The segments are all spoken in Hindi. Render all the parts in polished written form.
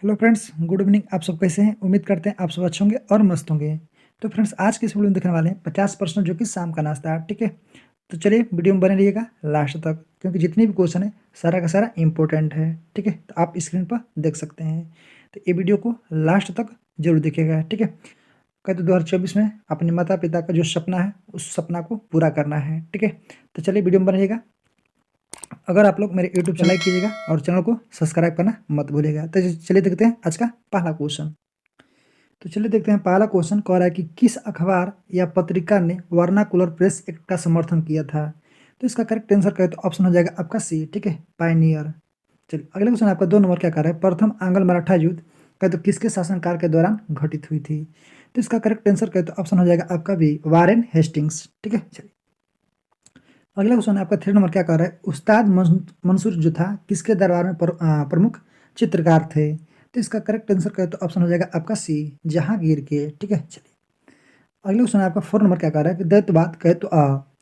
Hello friends, good evening. आप सब कैसे हैं? उम्मीद करते हैं आप सब अच्छे होंगे और मस्त होंगे। तो फ्रेंड्स, आज की इस वीडियो में देखने वाले हैं 50% जो कि शाम का नाश्ता है। ठीक है, तो चलिए वीडियो में बने रहिएगा लास्ट तक, क्योंकि जितनी भी क्वेश्चन है सारा का सारा इंपॉर्टेंट है। ठीक है, तो आप स्क्रीन पर देख सकते हैं। तो ये वीडियो को लास्ट तक जरूर देखिएगा। ठीक है, कहते 2024 में अपने माता पिता का जो सपना है उस सपना को पूरा करना है। ठीक है, तो चलिए वीडियो में बने रहिएगा। अगर आप लोग मेरे यूट्यूब चैनल लाइक कीजिएगा और चैनल को सब्सक्राइब करना मत भूलिएगा। तो चलिए देखते हैं आज का पहला क्वेश्चन। तो चलिए देखते हैं पहला क्वेश्चन कह रहा है कि किस अखबार या पत्रिका ने वर्नाकुलर प्रेस एक्ट का समर्थन किया था। तो इसका करेक्ट आंसर कहे तो ऑप्शन हो जाएगा आपका सी। ठीक है, पायनियर। चलिए अगला क्वेश्चन आपका 2 नंबर क्या कह रहा है, प्रथम आंग्ल मराठा युद्ध कहे तो किसके शासनकाल के दौरान घटित हुई थी। तो इसका करेक्ट आंसर कहे तो ऑप्शन हो जाएगा आपका बी, वारेन हेस्टिंग्स। ठीक है, चलिए अगला क्वेश्चन आपका 3 नंबर क्या कह रहा है, उस्ताद मंसूर जो था किसके दरबार में प्रमुख चित्रकार थे। तो इसका करेक्ट आंसर कहे तो ऑप्शन हो जाएगा आपका सी, जहांगीर के। ठीक है, चलिए अगला क्वेश्चन आपका 4 नंबर क्या कह रहा है कि द्वैतवाद कहे तो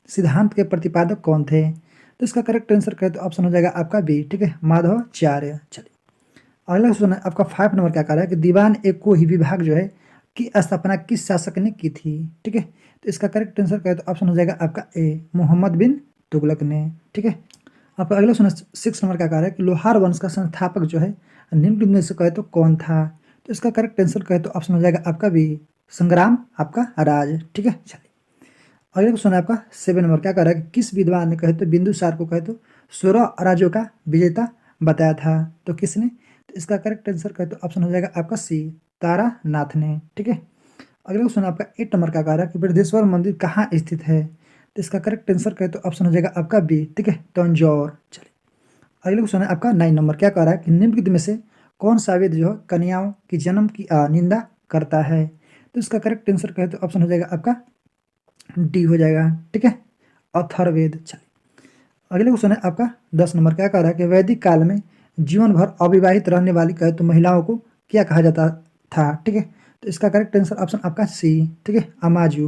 सिद्धांत के प्रतिपादक कौन थे। तो इसका करेक्ट आंसर कहे तो ऑप्शन हो जाएगा आपका बी। ठीक है, माधवाचार्य। चलिए अगला क्वेश्चन है आपका 5 नंबर क्या कह रहा है कि दीवान एक को ही विभाग जो है की स्थापना किस शासक ने की थी। ठीक है, तो इसका करेक्ट आंसर कहे तो ऑप्शन हो जाएगा आपका ए, मोहम्मद बिन तुगलक ने। ठीक है, आपका अगला क्वेश्चन 6 नंबर क्या कह रहा है कि लोहार वंश का संस्थापक जो है निम्नलिखित में से कहे तो कौन था। तो इसका करेक्ट आंसर कहे तो ऑप्शन हो जाएगा आपका बी, संग्राम आपका राज। ठीक है, चलिए अगला क्वेश्चन आपका 7 नंबर क्या कह रहा है कि किस विद्वान ने कहे तो बिंदुसार को कहे तो 16 राज्यों का विजेता बताया था। तो किसने। तो इसका करेक्ट आंसर कहे तो ऑप्शन हो जाएगा आपका सी, तारानाथ ने। ठीक है, अगला क्वेश्चन आपका 8 नंबर का कह रहा है कि बृहदेश्वर मंदिर कहाँ स्थित है। तो इसका करेक्ट आंसर कहे तो ऑप्शन हो जाएगा आपका बी। ठीक है, तंजौर। चलिए अगला क्वेश्चन है आपका 9 नंबर क्या कह रहा है कि निम्नलिखित में से कौन सा वेद जो है कन्याओं की जन्म की निंदा करता है। तो इसका करेक्ट आंसर कहे तो ऑप्शन हो जाएगा आपका डी हो जाएगा। ठीक है, अथर्ववेद। चलिए अगले क्वेश्चन है आपका 10 नंबर क्या कह रहा है कि वैदिक काल में जीवन भर अविवाहित रहने वाली कहे तो महिलाओं को क्या कहा जाता था। ठीक है, तो इसका करेक्ट आंसर ऑप्शन आपका सी। ठीक है, अमाजू।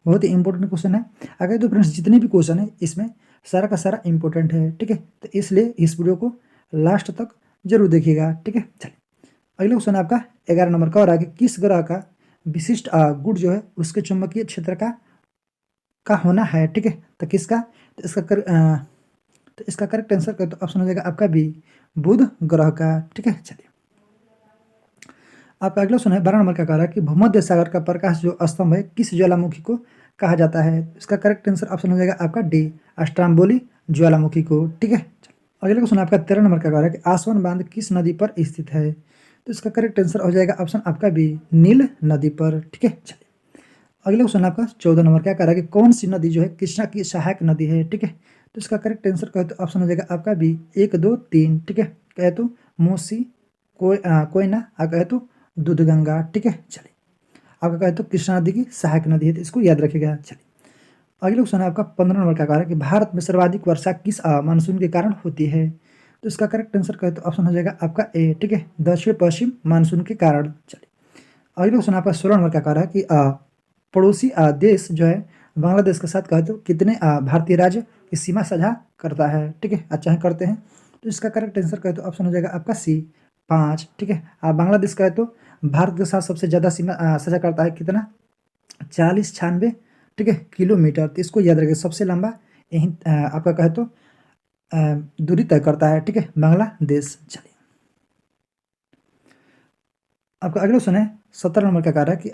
बहुत ही इंपॉर्टेंट क्वेश्चन है। अगर तो फ्रेंड्स जितने भी क्वेश्चन है इसमें सारा का सारा इंपॉर्टेंट है। ठीक है, तो इसलिए इस वीडियो को लास्ट तक जरूर देखिएगा। ठीक है, चलिए अगले क्वेश्चन आपका 11 नंबर का हो रहा है कि किस ग्रह का विशिष्ट गुण जो है उसके चुंबकीय क्षेत्र का होना है। ठीक है, तो किसका। तो इसका करेक्ट आंसर कर तो ऑप्शन हो जाएगा आपका बी, बुध ग्रह का। ठीक है, चलिए आपका अगला सुना है 12 नंबर का कह रहा है कि भूमध्य सागर का प्रकाश जो स्तंभ है किस ज्वालामुखी को कहा जाता है। इसका करेक्ट आंसर ऑप्शन हो जाएगा आपका डी, अस्ट्राम्बोली ज्वालामुखी को। ठीक है, अगले क्वेश्चन आपका 13 नंबर का कह रहा है कि आसवन बांध किस नदी पर स्थित है। तो इसका करेक्ट आंसर हो जाएगा ऑप्शन आपका बी, नील नदी पर। ठीक है, चलिए अगले क्वेश्चन आपका 14 नंबर क्या कह रहा है कि कौन सी नदी जो है कृष्णा की सहायक नदी है। ठीक है, तो इसका करेक्ट आंसर कहे तो ऑप्शन हो जाएगा आपका बी, 1 2 3। ठीक है, कहे तो मूसी, कोयना, और कहे तो दूधगंगा। ठीक है, चलिए आपका कहे तो कृष्णा नदी की सहायक नदी है, तो इसको याद रखिएगा। चलिए अगले क्वेश्चन है आपका 15 नंबर का कह रहा है कि भारत में सर्वाधिक वर्षा किस मानसून के कारण होती है। तो इसका करेक्ट आंसर कहे तो ऑप्शन हो जाएगा आपका ए। ठीक है, दक्षिण पश्चिम मानसून के कारण। चलिए अगले क्वेश्चन आपका 16 नंबर का कह रहा है कि पड़ोसी देश जो है बांग्लादेश के साथ कहे तो कितने भारतीय राज्य की सीमा साझा करता है। ठीक है, अच्छा है करते हैं। तो इसका करेक्ट आंसर कहे तो ऑप्शन हो जाएगा आपका सी, 5। ठीक है, बांग्लादेश कहे तो भारत के साथ सबसे ज़्यादा सीमा साझा करता है कितना, 40-96। ठीक है, किलोमीटर। तो इसको याद रखिए, सबसे लंबा यही आपका कहे तो दूरी तय करता है। ठीक है, बांग्लादेश। चलिए आपका अगला क्वेश्चन है 17 नंबर का कह रहा है कि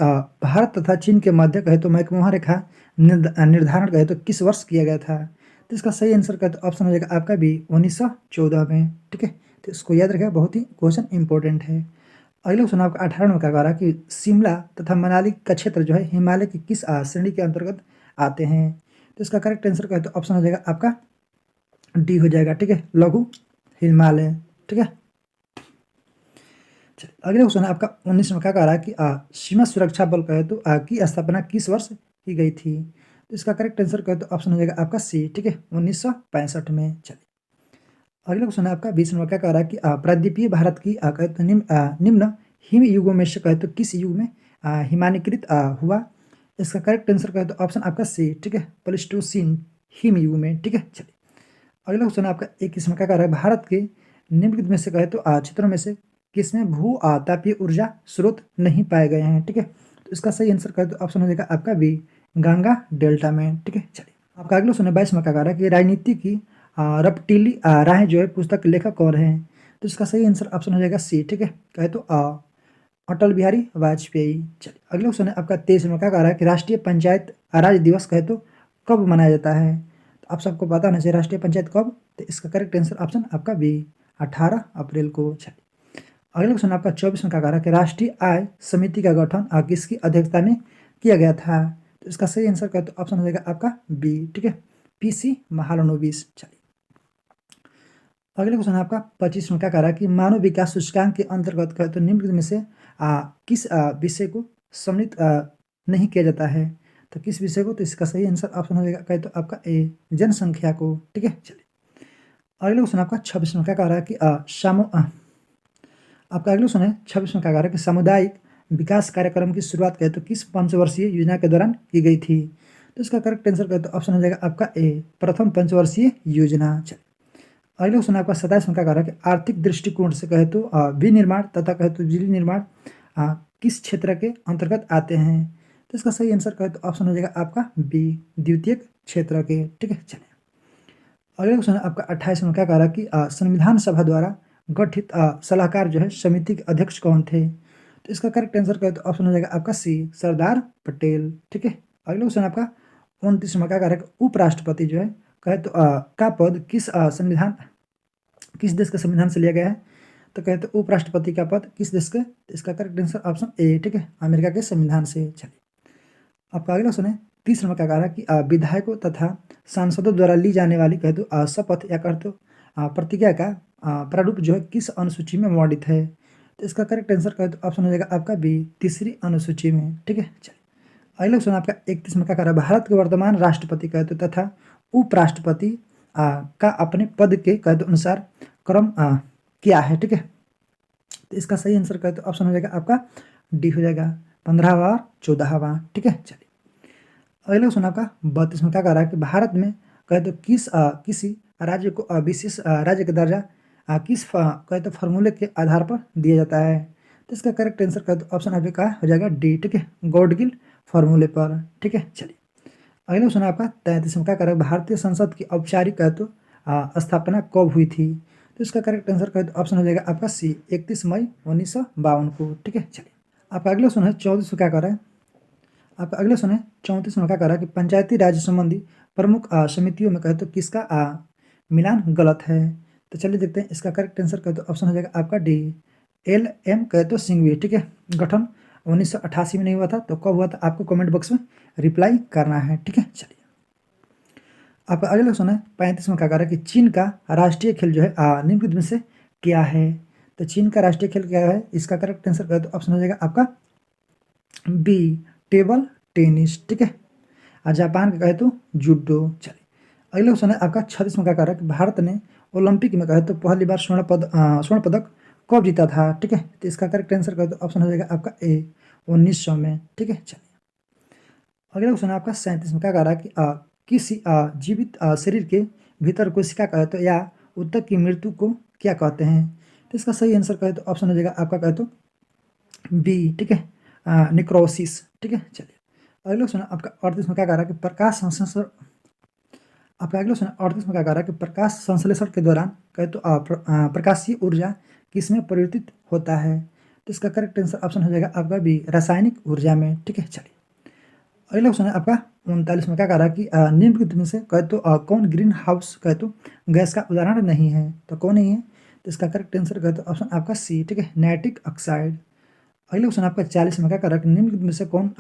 भारत तथा चीन के मध्य कहे तो मैकमोहन रेखा निर्धारण कहे तो किस वर्ष किया गया था। तो इसका सही आंसर कहे तो ऑप्शन हो जाएगा आपका बी, 1914 में। ठीक है, तो इसको याद रखिएगा, बहुत ही क्वेश्चन इंपॉर्टेंट है। अगला क्वेश्चन आपका 18 नंबर का कह रहा है कि शिमला तथा मनाली का क्षेत्र जो है हिमालय की किस श्रेणी के अंतर्गत आते हैं। तो इसका करेक्ट आंसर कहे तो ऑप्शन हो जाएगा आपका डी हो जाएगा। ठीक है, लघु हिमालय। ठीक है, अगला क्वेश्चन है आपका 19 में क्या कह रहा है कि सीमा सुरक्षा बल कहे तो की स्थापना किस वर्ष की गई थी। तो इसका करेक्ट आंसर कहे तो ऑप्शन हो जाएगा आपका सी। ठीक है, 1965 में। चलिए अगला क्वेश्चन है आपका 20 नंबर क्या कह रहा है कि प्रायद्वीपीय भारत की कहे तो निम्न हिम युगों में से कहे तो किस युग में हिमानीकृत हुआ। इसका करेक्ट आंसर कहे तो ऑप्शन आपका सी। ठीक है, प्लेस्टोसीन हिम युग में। ठीक है, चलिए अगला क्वेश्चन आपका 21 में क्या कह रहा है भारत के निम्नलिखित में से कहे तो क्षेत्रों में से किसमें भू तापीय ऊर्जा स्रोत नहीं पाए गए हैं। ठीक है, तो इसका सही आंसर करें तो ऑप्शन हो जाएगा आपका बी, गंगा डेल्टा में। ठीक है, चलिए आपका अगला सुने 22वां का कार्य कि राजनीति की रपटीली राहें जो है पुस्तक लेखक कौन है। तो इसका सही आंसर ऑप्शन हो जाएगा सी। ठीक है, कहे तो अटल बिहारी वाजपेयी। चलिए अगला क्वेश्चन है आपका 23वां का कह रहा है कि राष्ट्रीय पंचायत राज दिवस कहे तो कब मनाया जाता है। तो आप सबको पता होना चाहिए राष्ट्रीय पंचायत कब, तो इसका करेक्ट आंसर ऑप्शन आपका बी, 18 अप्रैल को। चलिए अगला क्वेश्चन आपका 24वां का कह रहा है कि राष्ट्रीय आय समिति का गठन किसकी अध्यक्षता में किया गया था। तो इसका सही आंसर कहे तो ऑप्शन हो जाएगा आपका बी। ठीक है, पीसी महालनोबिस। चलिए अगले क्वेश्चन आपका 25वां क्या कह रहा है कि मानव विकास सूचकांक के अंतर्गत कहे तो निम्न में से किस विषय को सम्मिलित नहीं किया जाता है। तो किस विषय को, तो इसका सही आंसर ऑप्शन हो जाएगा कहे तो आपका ए, जनसंख्या को। ठीक है, चलिए अगले क्वेश्चन आपका 26वां क्या कह रहा है कि आपका अगले क्वेश्चन है 26वां क्या कह रहा है कि सामुदायिक विकास कार्यक्रम की शुरुआत कहे तो किस पंचवर्षीय योजना के दौरान की गई थी। तो इसका करेक्ट आंसर कहे तो ऑप्शन हो जाएगा आपका ए, प्रथम पंचवर्षीय योजना। चलिए अगले क्वेश्चन आपका 27वां का कह रहा है कि आर्थिक दृष्टिकोण से कहे तो विनिर्माण तथा कहे तो बिजली निर्माण किस क्षेत्र के अंतर्गत आते हैं। तो इसका सही आंसर कहे तो ऑप्शन हो जाएगा आपका बी, द्वितीयक क्षेत्र के। ठीक है, चलिए अगले क्वेश्चन आपका 28वां क्या कह रहा है कि संविधान सभा द्वारा गठित सलाहकार जो है समिति के अध्यक्ष कौन थे। तो इसका करेक्ट आंसर कहे तो ऑप्शन हो जाएगा आपका सी, सरदार पटेल। ठीक है, अगले क्वेश्चन आपका 29वां क्या कह रहा है कि उपराष्ट्रपति जो है कहे तो का पद किस देश के संविधान से लिया गया है। तो कहते हैं उपराष्ट्रपति का पद किस देश के, तो इसका करेक्ट आंसर ऑप्शन ए। ठीक है, अमेरिका के संविधान से। चलिए आपका अगला सुने 30वां क्या कह रहा है कि विधायकों तथा सांसदों द्वारा ली जाने वाली कह दो शपथ या कह दो प्रतिज्ञा का प्रारूप जो है किस अनुसूची में वर्णित है। तो इसका करेक्ट आंसर कह दो ऑप्शन हो जाएगा आपका बी, तीसरी अनुसूची में। ठीक है, चलिए अगला क्वेश्चन आपका 31वां क्या कह रहा है भारत के वर्तमान राष्ट्रपति कहते तथा उपराष्ट्रपति का अपने पद के कहते अनुसार क्रम क्या है। ठीक है, तो इसका सही आंसर कहते ऑप्शन हो जाएगा आपका डी हो जाएगा, 15वां 14वां। ठीक है, चलिए अगला क्वेश्चन आपका 32वां क्या कह रहा है कि भारत में कहते किसी राज्य को विशेष राज्य का दर्जा किस कहते फार्मूले के आधार पर दिया जाता है। तो इसका करेक्ट आंसर कहते ऑप्शन आपका हो जाएगा डी। ठीक है, गॉडगिल फार्मूले पर। ठीक है, चलिए अगला क्वेश्चन आपका 33वां क्या कह रहा है भारतीय संसद की औपचारिक कहते स्थापना कब हुई थी। तो इसका करेक्ट आंसर कहते ऑप्शन हो जाएगा आपका सी, 31 मई 1952 को। ठीक है, चलिए आपका अगला क्वेश्चन है 34वां क्या कह रहा है, आपका अगला क्वेश्चन है 34वां क्या कह रहा है कि पंचायती राज संबंधी प्रमुख समितियों में कहते किसका मिलान गलत है। तो चलिए देखते हैं इसका करेक्ट आंसर कहते ऑप्शन हो जाएगा आपका डी, एल एम कहते सिंघवी। ठीक है, गठन 1988 में नहीं हुआ था, तो कब हुआ था आपको कमेंट बॉक्स में रिप्लाई करना है। ठीक है, चलिए आपका अगला क्वेश्चन है 35वां क्या कह रहा है कि चीन का राष्ट्रीय खेल जो है निम्नलिखित में से क्या है। तो चीन का राष्ट्रीय खेल क्या है, इसका करेक्ट आंसर कहते ऑप्शन हो जाएगा आपका बी, टेबल टेनिस। ठीक है, और जापान का कहे तो जूडो। चलिए अगला क्वेश्चन है आपका 36वां क्या कह रहा है कि भारत ने ओलंपिक में कहे तो पहली बार स्वर्ण पदक कब जीता था। ठीक है, तो इसका करेक्ट आंसर कहे तो ऑप्शन हो जाएगा आपका ए, 1900 में। ठीक है, चलिए अगला क्वेश्चन है आपका 37वां क्या कह रहा है कि किसी जीवित शरीर के भीतर कोशिका कहते या ऊतक की मृत्यु को क्या कहते हैं। तो इसका सही आंसर कहे तो ऑप्शन हो जाएगा आपका कहे तो बी। ठीक है, निक्रोसिस। ठीक है, चलिए अगला क्वेश्चन आपका 38वां क्या कह रहा है कि प्रकाश संश्लेषण, आपका अगला क्वेश्चन 38वां क्या कह रहा है कि प्रकाश संश्लेषण के दौरान कहे तो प्रकाशीय ऊर्जा किसमें परिवर्तित होता है। तो इसका करेक्ट आंसर ऑप्शन हो जाएगा आपका बी, रासायनिक ऊर्जा में। ठीक है, चलिए अगला क्वेश्चन है आपका 39वां क्या कह रहा है कि निम्नलिखित में से कहे तो कौन ग्रीन हाउस कहे तो गैस का उदाहरण नहीं है। तो कौन नहीं है, तो इसका करेक्ट आंसर कहे तो ऑप्शन आपका सी। ठीक है, नाइट्रिक ऑक्साइड। अगला क्वेश्चन आपका 40वां क्या कह रहा है कि निम्नलिखित में से कौन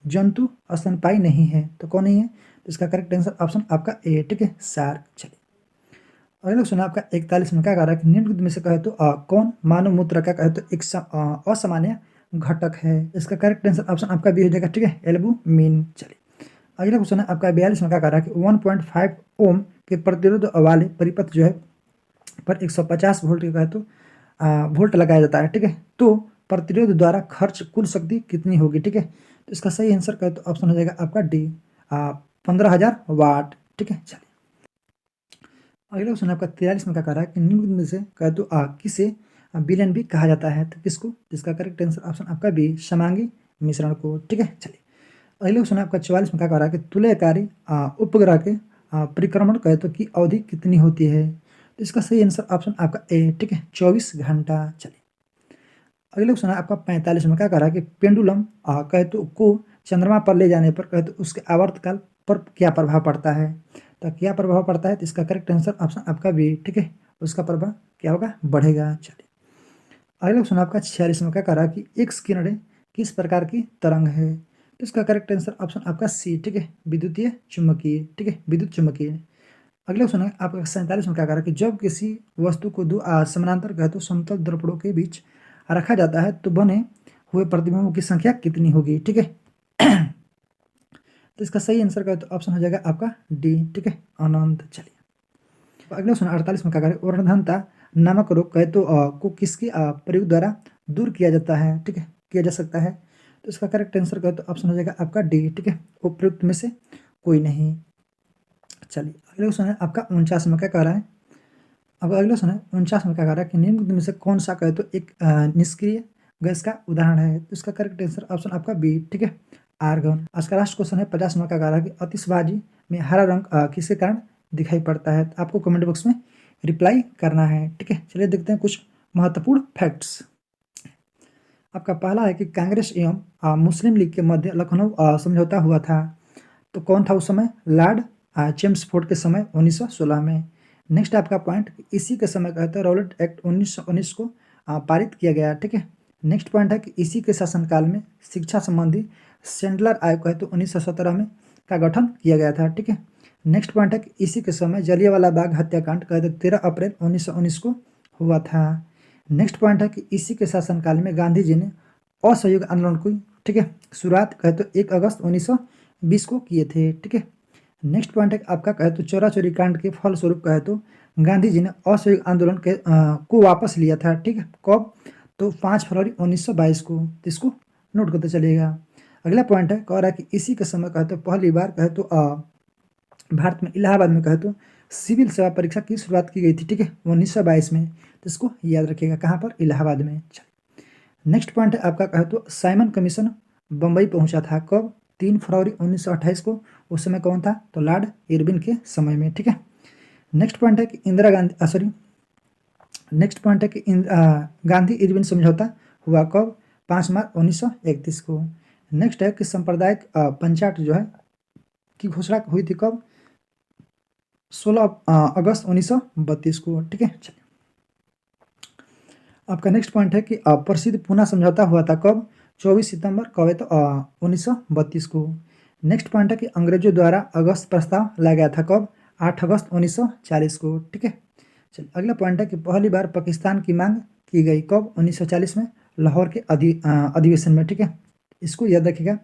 जंतु स्तनपायी नहीं है। तो कौन नहीं है, तो इसका करेक्ट आंसर ऑप्शन आपका ए। ठीक है, शार्क। चलिए अगला क्वेश्चन आपका 41वां क्या कह रहा है कि निम्नलिखित में से कहे तो कौन मानव मूत्र का कहे तो एक असामान्य घटक है। इसका करेक्ट आंसर ऑप्शन आपका बी हो जाएगा। ठीक है, एल्बुमिन। चलिए अगला क्वेश्चन है आपका 42वां क्या कह रहा है कि 1.5 ओम के प्रतिरोध वाले परिपथ जो है पर 150 वोल्ट के कहे तो वोल्ट लगाया जाता है। ठीक है, तो प्रतिरोध द्वारा खर्च कुल शक्ति कितनी होगी। ठीक है, तो इसका सही आंसर कहे तो ऑप्शन हो जाएगा आपका डी, 15,000 वाट। ठीक है, चलिए अगला क्वेश्चन आपका 43 में क्या कह रहा है कि निम्न में से कहे तो किसे विलेन भी कहा जाता है। तो किसको? इसका करेक्ट आंसर ऑप्शन आपका बी, समांगी मिश्रण को। ठीक है, चलिए अगले क्वेश्चन आपका 44 में क्या कह रहा है कि तुल्यकारी उपग्रह के परिक्रमण कहे तो की अवधि कितनी होती है? तो इसका सही आंसर ऑप्शन आपका ए, ठीक है, 24 घंटा। चलिए अगले क्वेश्चन है आपका 45 में क्या कह रहा है कि पेंडुलम कहे तो को चंद्रमा पर ले जाने पर कहे तो उसके आवर्तकाल पर क्या प्रभाव पड़ता है? तो क्या प्रभाव पड़ता है? तो इसका करेक्ट आंसर ऑप्शन आपका बी, ठीक है, उसका प्रभाव क्या होगा? बढ़ेगा। चलिए अगला क्वेश्चन आपका 46 में क्या कह रहा है कि एक्स किरणें किस प्रकार की तरंग है? तो इसका करेक्ट आंसर ऑप्शन आपका सी, ठीक है, विद्युतीय चुम्बकीय। ठीक है, विद्युत चुम्बकीय। अगला क्वेश्चन है आपका 47 में क्या कह रहा है कि जब किसी वस्तु को दो समानांतर कहे तो समतल दर्पणों के बीच रखा जाता है तो बने हुए प्रतिबिंबों की संख्या कितनी होगी? ठीक है, तो इसका सही आंसर कहे तो ऑप्शन हो जाएगा आपका डी, ठीक है, अनंत। चलिए अगला क्वेश्चन 48 में क्या करें, वर्णधनता नामक रोग कहे तो को किसके प्रयोग द्वारा दूर किया जाता है? ठीक है, किया जा सकता है। तो इसका करेक्ट आंसर कहे तो ऑप्शन हो जाएगा आपका डी, ठीक है, उपयुक्त में से कोई नहीं। चलिए अगले क्वेश्चन है आपका 49 में क्या कह रहा है, अब अगले क्वेश्चन है 49 में क्या कह रहा है कि निम्न में से कौन सा कहे तो एक निष्क्रिय गैस का उदाहरण है? तो इसका करेक्ट आंसर ऑप्शन आपका बी, ठीक है, आर्गन। आज का लास्ट क्वेश्चन है 50 में क्या कह रहा है कि आतिशबाजी में हरा रंग किसके कारण दिखाई पड़ता है? तो आपको कमेंट बॉक्स में रिप्लाई करना है। ठीक है, चलिए देखते हैं कुछ महत्वपूर्ण फैक्ट्स। आपका पहला है कि कांग्रेस एवं मुस्लिम लीग के मध्य लखनऊ समझौता हुआ था। तो कौन था उस समय? लॉर्ड चेम्सफोर्ड के समय 1916 में। नेक्स्ट आपका पॉइंट, इसी के समय कहते हैं रॉलेट एक्ट 1919 को पारित किया गया। ठीक है, नेक्स्ट पॉइंट है कि इसी के शासनकाल में शिक्षा संबंधी सेंडलर आयोग कहते 1917 में का गठन किया गया था। ठीक है, नेक्स्ट पॉइंट है कि इसी के समय जलियांवाला बाग हत्याकांड कहते 13 अप्रैल 1919 को हुआ था। नेक्स्ट पॉइंट है कि इसी के शासनकाल में गांधी जी ने असहयोग आंदोलन को, ठीक है, शुरुआत कहते 1 अगस्त 1920 को किए थे। ठीक है, नेक्स्ट पॉइंट है आपका कहे तो चोरा चोरी कांड के फलस्वरूप कहे तो गांधी जी ने असहयोग आंदोलन के को वापस लिया था। ठीक है, कब? तो 5 फरवरी 1922 को। तो इसको नोट करते चलिएगा। अगला पॉइंट है कह रहा है कि इसी के समय कहे तो पहली बार कहे तो भारत में इलाहाबाद में कहे तो सिविल सेवा परीक्षा की शुरुआत की गई थी। ठीक है, 1922 में। तो इसको याद रखिएगा, कहाँ पर? इलाहाबाद में। नेक्स्ट पॉइंट है आपका कहे तो साइमन कमीशन बम्बई पहुंचा था। कब? 3 फरवरी 1928 को। उस समय कौन था? तो लॉर्ड इरविन के समय में। ठीक है, नेक्स्ट पॉइंट है कि Indira Gandhi sorry next point है कि गांधी इरविन समझौता हुआ कब? 5 मार्च 1931 को। नेक्स्ट है कि सांप्रदायिक पंचायत जो है की घोषणा हुई थी कब? 16 अगस्त 1932 को। ठीक है, चलिए आपका नेक्स्ट पॉइंट है कि प्रसिद्ध पूना समझौता हुआ था कब? 24 सितंबर कब है? तो 1932 को। नेक्स्ट पॉइंट है कि अंग्रेजों द्वारा अगस्त प्रस्ताव लाया गया था कब? 8 अगस्त 1940 को। ठीक है, चलिए अगला पॉइंट है कि पहली बार पाकिस्तान की मांग की गई कब? 1940 में लाहौर के अधिवेशन में। ठीक है, इसको याद रखिएगा।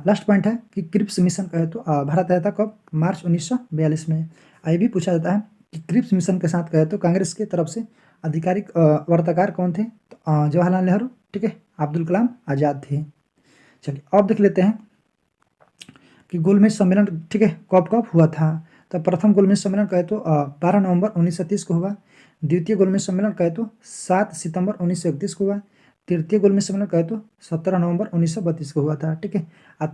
लास्ट पॉइंट है कि क्रिप्स मिशन कहे तो भारत आया था कब? मार्च 1942 में। ये भी पूछा जाता है कि क्रिप्स मिशन के साथ कहे तो कांग्रेस की तरफ से आधिकारिक वार्ताकार कौन थे? तो जवाहरलाल नेहरू, ठीक है, अब्दुल कलाम आज़ाद थे। चलिए अब देख लेते हैं कि गोलमेज सम्मेलन, ठीक है, कब कब हुआ था? तो प्रथम गोलमेज सम्मेलन कहे तो 12 नवंबर 1930 को हुआ। द्वितीय गोलमेज सम्मेलन कहे तो 7 सितंबर 1931 को हुआ। तृतीय गोलमेज सम्मेलन कहे तो 17 नवंबर 1932 को हुआ था। ठीक है,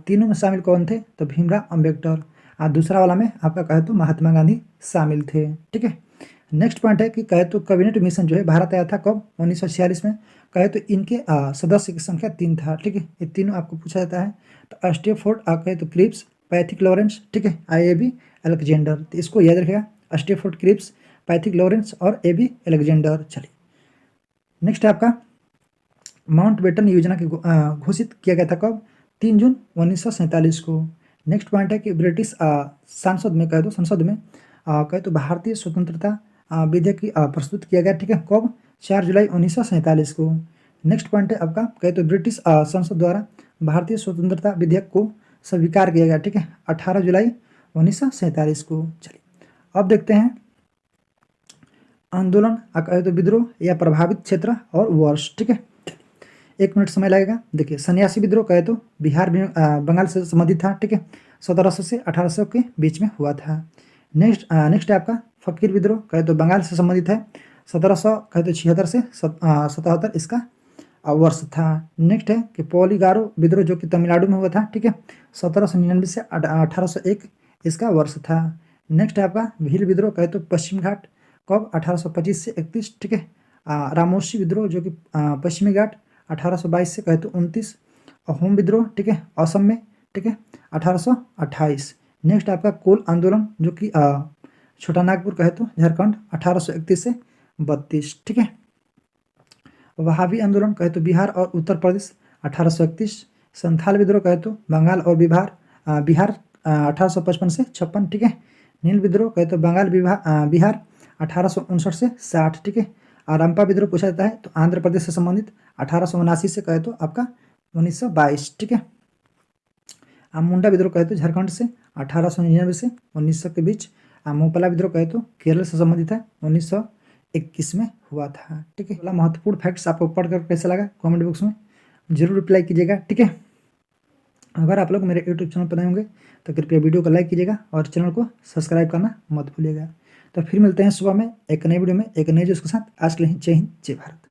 तीनों में शामिल कौन थे? तो भीमराव अम्बेडकर। दूसरा वाला में आपका कहे तो महात्मा गांधी शामिल थे। ठीक है, नेक्स्ट पॉइंट है कि कहे तो कैबिनेट मिशन जो है भारत आया था कब? 1946 में। कहे तो इनके सदस्य की संख्या 3 था। ठीक है, ये तीनों आपको पूछा जाता है। तो स्टेफोर्ड कहे तो क्रिप्स, पैथिक लॉरेंस, ठीक है, IAB अलेक्जेंडर। तो इसको याद रखेगा, स्टेफोर्ड क्रिप्स, पैथिक लॉरेंस और AB अलेक्जेंडर। चलिए नेक्स्ट है आपका माउंटबेटन योजना की घोषित किया गया था कब? 3 जून 1947 को। नेक्स्ट पॉइंट है कि ब्रिटिश संसद में कहे तो भारतीय स्वतंत्रता विधेयक की प्रस्तुत किया गया। ठीक है, कब? 4 जुलाई 1947 को। नेक्स्ट पॉइंट है आपका कहे तो ब्रिटिश संसद द्वारा भारतीय स्वतंत्रता विधेयक को स्वीकार किया गया। ठीक है, 18 जुलाई 1947 को। चलिए अब देखते हैं आंदोलन कहे तो विद्रोह या प्रभावित क्षेत्र और वर्ष। ठीक है, 1 मिनट समय लगेगा। देखिए सन्यासी विद्रोह कहे तो बिहार बंगाल से संबंधित था। ठीक है, 1700 से 1800 के बीच में हुआ था। नेक्स्ट है आपका फकीर विद्रोह कहे तो बंगाल से संबंधित है, 1700 कहे तो 76 से 77 इसका वर्ष था। नेक्स्ट है कि पोलिगारो विद्रोह जो कि तमिलनाडु में हुआ था, ठीक है, 1799 से 1801 इसका वर्ष था। नेक्स्ट है आपका भील विद्रोह कहे तो पश्चिम घाट, कब 1825 से 31, ठीक है। रामोशी विद्रोह जो कि पश्चिमी घाट 1822 से कहे तो 29। अहोम विद्रोह, ठीक है, असम में, ठीक है, 1828। नेक्स्ट आपका कोल आंदोलन जो कि छोटा नागपुर कहे तो झारखंड 1831 से 32, ठीक है। वहाबी आंदोलन कहे तो बिहार और उत्तर प्रदेश 1831। संथाल विद्रोह कहे तो बंगाल और बिहार 1855 से 56, ठीक है। नील विद्रोह कहे तो बंगाल बिहार 1859 से 60, ठीक है। रंपा विद्रोह पूछा जाता है तो आंध्र प्रदेश से संबंधित 1879 से कहे तो आपका 1922, ठीक है। मुंडा विद्रोह कहे तो झारखंड से 1899 से 1900 के बीच। मोपला विद्रोह कहे तो केरल से संबंधित है, 1921 में हुआ था, ठीक है। अगला महत्वपूर्ण फैक्ट्स आपको पढ़कर कैसा लगा कमेंट बॉक्स में जरूर रिप्लाई कीजिएगा, ठीक है। अगर आप लोग मेरे यूट्यूब चैनल पर नए होंगे तो कृपया वीडियो को लाइक कीजिएगा और चैनल को सब्सक्राइब करना मत भूलिएगा। तो फिर मिलते हैं सुबह में एक नई वीडियो में एक नए जोश के साथ। आज के लिए जय हिंद, जय भारत।